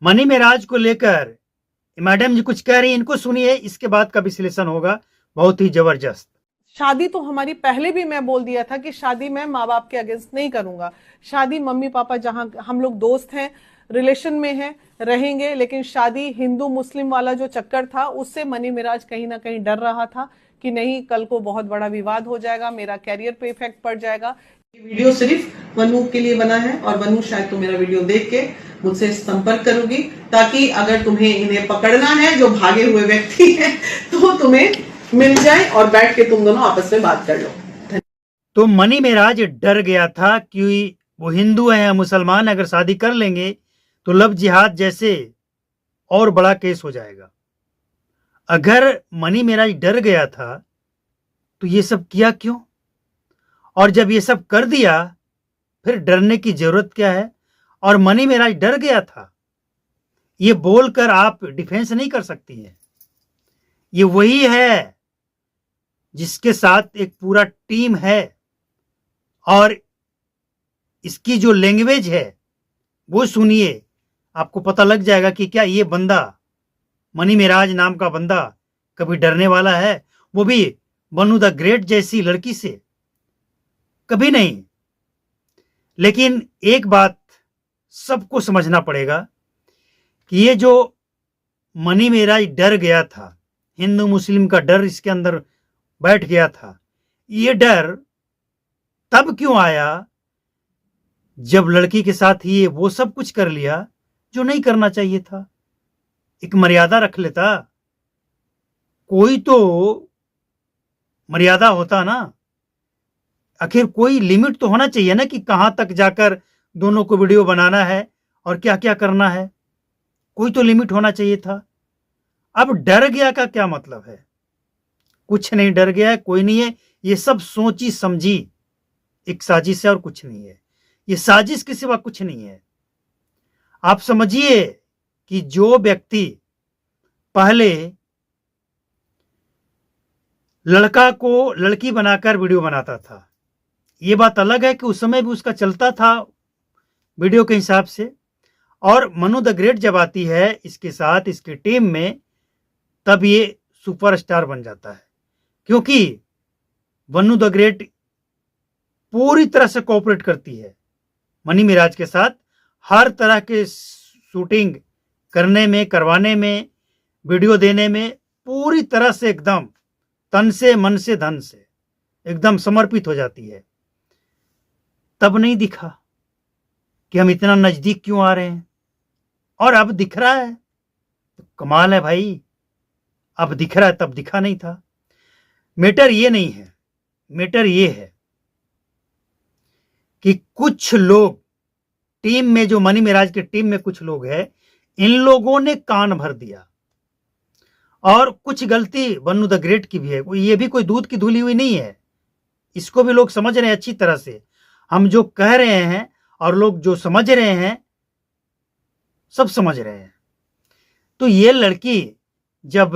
Money Meraj को लेकर madam जी कुछ कह रही हैं, इनको सुनिए, इसके बाद का विश्लेषण होगा बहुत ही जबरदस्त। शादी तो हमारी पहले भी मैं बोल दिया था कि शादी मैं माँ बाप के अगेंस्ट नहीं करूंगा। शादी मम्मी पापा जहां हम लोग दोस्त हैं, रिलेशन में हैं, रहेंगे। लेकिन शादी हिंदू मुस्लिम वाला जो चक्कर था उससे मनी मिराज कहीं ना कहीं डर रहा था कि नहीं कल को बहुत बड़ा विवाद हो जाएगा, मेरा कैरियर पे इफेक्ट पड़ जाएगा। ये वीडियो सिर्फ वनु के लिए बना है और वनु शायद तो मेरा वीडियो देख के मुझसे संपर्क करूंगी, ताकि अगर तुम्हें इन्हें पकड़ना है जो भागे हुए व्यक्ति हैं तो तुम्हें मिल जाए और बैठ के तुम दोनों आपस में बात कर लो। तो मनी मेराज डर गया था कि वो हिंदू है या मुसलमान, अगर शादी कर लेंगे तो लव जिहाद जैसे और बड़ा केस हो जाएगा। अगर मनी मेराज डर गया था तो ये सब किया क्यों? और जब ये सब कर दिया फिर डरने की जरूरत क्या है? और मनी मेराज डर गया था, ये बोलकर आप डिफेंस नहीं कर सकती है। ये वही है जिसके साथ एक पूरा टीम है और इसकी जो लैंग्वेज है वो सुनिए, आपको पता लग जाएगा कि क्या ये बंदा, मनी मेराज नाम का बंदा, कभी डरने वाला है? वो भी वनु द ग्रेट जैसी लड़की से? कभी नहीं। लेकिन एक बात सबको समझना पड़ेगा कि ये जो मनी मेराज डर गया था, हिंदू मुस्लिम का डर इसके अंदर बैठ गया था, ये डर तब क्यों आया जब लड़की के साथ ही वो सब कुछ कर लिया जो नहीं करना चाहिए था। एक मर्यादा रख लेता, कोई तो मर्यादा होता ना। आखिर कोई लिमिट तो होना चाहिए ना कि कहां तक जाकर दोनों को वीडियो बनाना है और क्या क्या करना है। कोई तो लिमिट होना चाहिए था। अब डर गया का क्या मतलब है? कुछ नहीं डर गया है, कोई नहीं है। ये सब सोची समझी एक साजिश है और कुछ नहीं है। ये साजिश के सिवा कुछ नहीं है। आप समझिए कि जो व्यक्ति पहले लड़का को लड़की बनाकर वीडियो बनाता था, ये बात अलग है कि उस समय भी उसका चलता था वीडियो के हिसाब से, और मनु द ग्रेट जब आती है इसके साथ, इसकी टीम में, तब ये सुपरस्टार बन जाता है। क्योंकि वनु द ग्रेट पूरी तरह से कोऑपरेट करती है मनी मिराज के साथ, हर तरह के शूटिंग करने में, करवाने में, वीडियो देने में, पूरी तरह से एकदम तन से मन से धन से एकदम समर्पित हो जाती है। तब नहीं दिखा कि हम इतना नजदीक क्यों आ रहे हैं, और अब दिख रहा है तो कमाल है भाई। अब दिख रहा है, तब दिखा नहीं था। मैटर ये नहीं है, मैटर ये है कि कुछ लोग टीम में, जो मनी मिराज की टीम में कुछ लोग हैं, इन लोगों ने कान भर दिया। और कुछ गलती वनु द ग्रेट की भी है, ये भी कोई दूध की धुली हुई नहीं है। इसको भी लोग समझ रहे हैं अच्छी तरह से। हम जो कह रहे हैं और लोग जो समझ रहे हैं, सब समझ रहे हैं। तो ये लड़की जब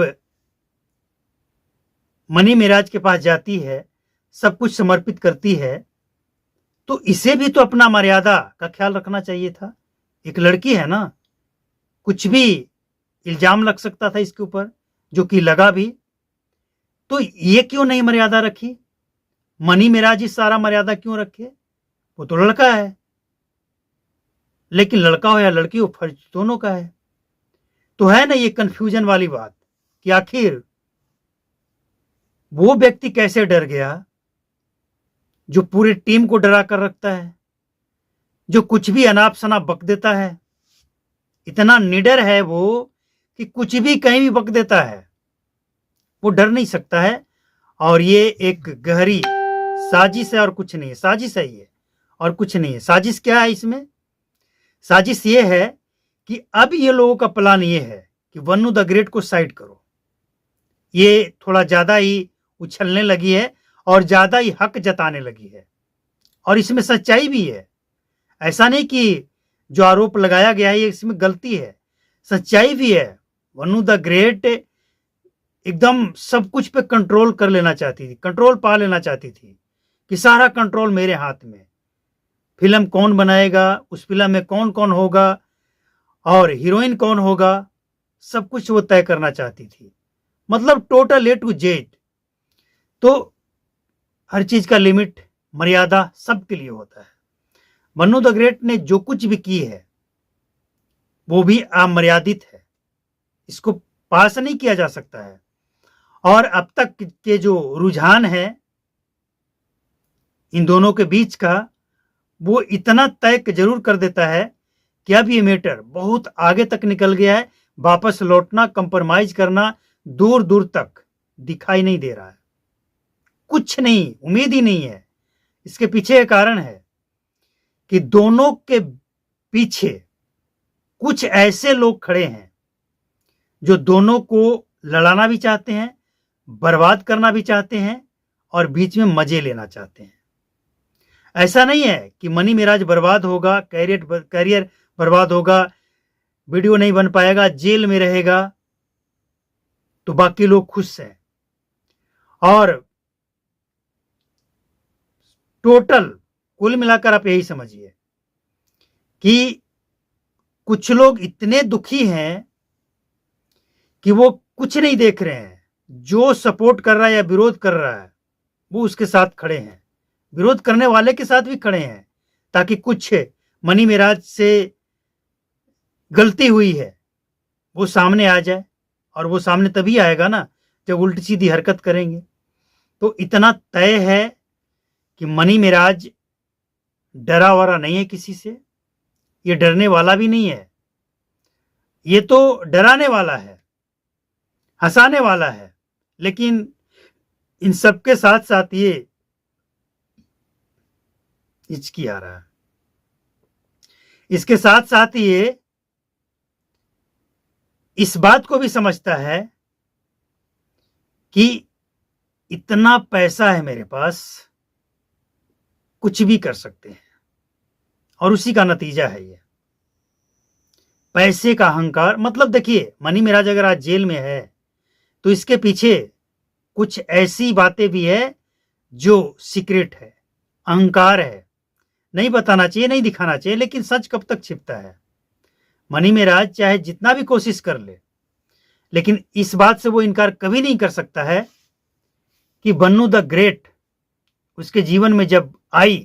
मनी मिराज के पास जाती है, सब कुछ समर्पित करती है, तो इसे भी तो अपना मर्यादा का ख्याल रखना चाहिए था। एक लड़की है ना, कुछ भी इल्जाम लग सकता था इसके ऊपर, जो कि लगा भी। तो ये क्यों नहीं मर्यादा रखी? मनी मिराज ही सारा मर्यादा क्यों रखे? वो तो लड़का है। लेकिन लड़का हो या लड़की हो, फर्ज दोनों का है। तो है ना ये कंफ्यूजन वाली बात कि आखिर वो व्यक्ति कैसे डर गया जो पूरी टीम को डरा कर रखता है, जो कुछ भी अनाप शनाप बक देता है। इतना निडर है वो कि कुछ भी कहीं भी बक देता है, वो डर नहीं सकता है। और ये एक गहरी साजिश है और कुछ नहीं है। साजिश है ये और कुछ नहीं है। साजिश क्या है इसमें? साजिश ये है कि अब ये लोगों का प्लान ये है कि वनु द ग्रेट को साइड करो। ये थोड़ा ज्यादा ही उछलने लगी है और ज्यादा ही हक जताने लगी है, और इसमें सच्चाई भी है। ऐसा नहीं कि जो आरोप लगाया गया है ये इसमें गलती है, सच्चाई भी है। वनु द ग्रेट एकदम सब कुछ पे कंट्रोल कर लेना चाहती थी, कंट्रोल पा लेना चाहती थी कि सारा कंट्रोल मेरे हाथ में। फिल्म कौन बनाएगा, उस फिल्म में कौन कौन होगा, और हीरोइन कौन होगा सब कुछ वो तय करना चाहती थी। मतलब टोटल ए टू जेड। तो हर चीज का लिमिट, मर्यादा सबके लिए होता है। मन्नू द ग्रेट ने जो कुछ भी की है वो भी अमर्यादित है, इसको पास नहीं किया जा सकता है। और अब तक के जो रुझान है इन दोनों के बीच का, वो इतना तय जरूर कर देता है कि अब ये मैटर बहुत आगे तक निकल गया है। वापस लौटना, कंप्रोमाइज करना दूर दूर तक दिखाई नहीं दे रहा है। कुछ नहीं, उम्मीद ही नहीं है। इसके पीछे एक कारण है कि दोनों के पीछे कुछ ऐसे लोग खड़े हैं जो दोनों को लड़ाना भी चाहते हैं, बर्बाद करना भी चाहते हैं और बीच में मजे लेना चाहते हैं। ऐसा नहीं है कि मनी मिराज बर्बाद होगा, करियर बर्बाद होगा, वीडियो नहीं बन पाएगा, जेल में रहेगा तो बाकी लोग खुश हैं। और टोटल कुल मिलाकर आप यही समझिए कि कुछ लोग इतने दुखी हैं कि वो कुछ नहीं देख रहे हैं। जो सपोर्ट कर रहा है या विरोध कर रहा है वो उसके साथ खड़े हैं, विरोध करने वाले के साथ भी खड़े हैं, ताकि कुछ मनी मिराज से गलती हुई है वो सामने आ जाए। और वो सामने तभी आएगा ना जब उल्टी सीधी हरकत करेंगे। तो इतना तय है कि मनी मिराज डरा वरा नहीं है किसी से, ये डरने वाला भी नहीं है। ये तो डराने वाला है, हंसाने वाला है, लेकिन इन सबके साथ साथ ये हिचकी आ रहा है। इसके साथ साथ ये इस बात को भी समझता है कि इतना पैसा है मेरे पास, कुछ भी कर सकते हैं। और उसी का नतीजा है ये पैसे का अहंकार। मतलब देखिए, मनी मिराज अगर आज जेल में है तो इसके पीछे कुछ ऐसी बातें भी है जो सीक्रेट है, अहंकार है, नहीं बताना चाहिए, नहीं दिखाना चाहिए। लेकिन सच कब तक छिपता है? मनी मिराज चाहे जितना भी कोशिश कर ले, लेकिन इस बात से वो इनकार कभी नहीं कर सकता है कि बन्नू द ग्रेट उसके जीवन में जब आई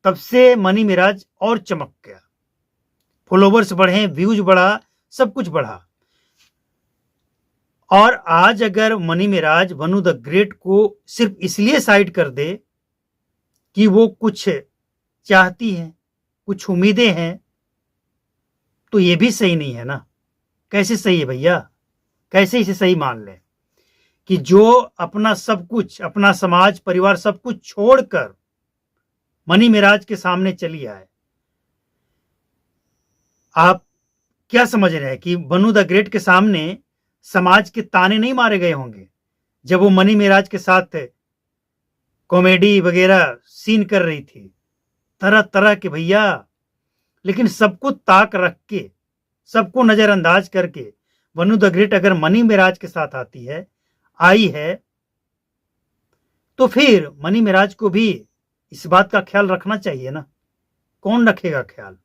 तब से मनी मिराज और चमक गया। फॉलोवर्स बढ़े, व्यूज बढ़ा, सब कुछ बढ़ा। और आज अगर मनी मिराज बन्नू द ग्रेट को सिर्फ इसलिए साइड कर दे कि वो कुछ चाहती है, कुछ उम्मीदें हैं, तो ये भी सही नहीं है ना। कैसे सही है भैया? कैसे इसे सही मान लें कि जो अपना सब कुछ, अपना समाज, परिवार, सब कुछ छोड़कर मनी मिराज के सामने चली आए। आप क्या समझ रहे हैं कि बन्नू द ग्रेट के सामने समाज के ताने नहीं मारे गए होंगे जब वो मनी मिराज के साथ कॉमेडी वगैरह सीन कर रही थी, तरह तरह के भैया। लेकिन सबको ताक रख के, सबको नजरअंदाज करके बन्नू द ग्रेट अगर मनी मिराज के साथ आती है, आई है, तो फिर मनी मिराज को भी इस बात का ख्याल रखना चाहिए ना। कौन रखेगा ख्याल?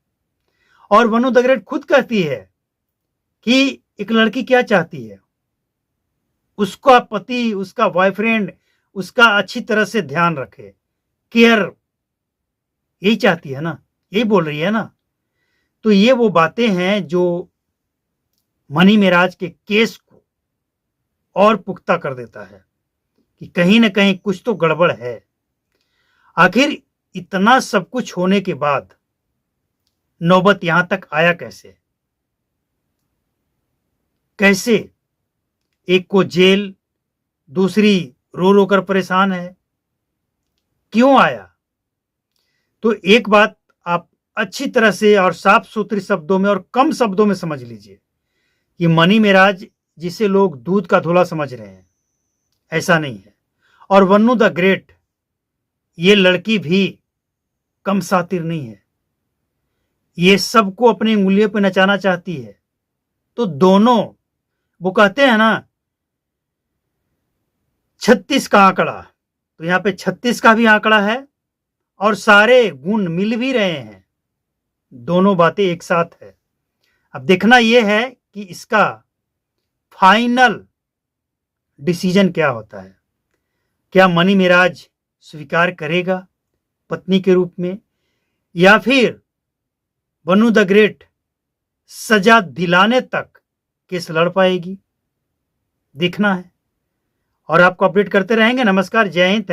और बन्नू द ग्रेट खुद कहती है कि एक लड़की क्या चाहती है, उसका पति, उसका बॉयफ्रेंड उसका अच्छी तरह से ध्यान रखे, केयर, यही चाहती है ना, यही बोल रही है ना। तो ये वो बातें हैं जो मनी मिराज के केस को और पुख्ता कर देता है कि कहीं ना कहीं कुछ तो गड़बड़ है। आखिर इतना सब कुछ होने के बाद नौबत यहां तक आया कैसे? कैसे एक को जेल, दूसरी रो रो कर परेशान है, क्यों आया? तो एक बात आप अच्छी तरह से और साफ सुथरे शब्दों में और कम शब्दों में समझ लीजिए कि मनी मिराज, जिसे लोग दूध का धुला समझ रहे हैं, ऐसा नहीं है। और बन्नू द ग्रेट, ये लड़की भी कम शातिर नहीं है, ये सबको अपनी उंगलियों पे नचाना चाहती है। तो दोनों, वो कहते हैं ना 36 का आंकड़ा, तो यहां पे 36 का भी आंकड़ा है और सारे गुण मिल भी रहे हैं। दोनों बातें एक साथ है। अब देखना यह है कि इसका फाइनल डिसीजन क्या होता है। क्या मनी मेराज स्वीकार करेगा पत्नी के रूप में, या फिर बनू द ग्रेट सजा दिलाने तक केस लड़ पाएगी, देखना है। और आपको अपडेट करते रहेंगे। नमस्कार, जय हिंद, थैंक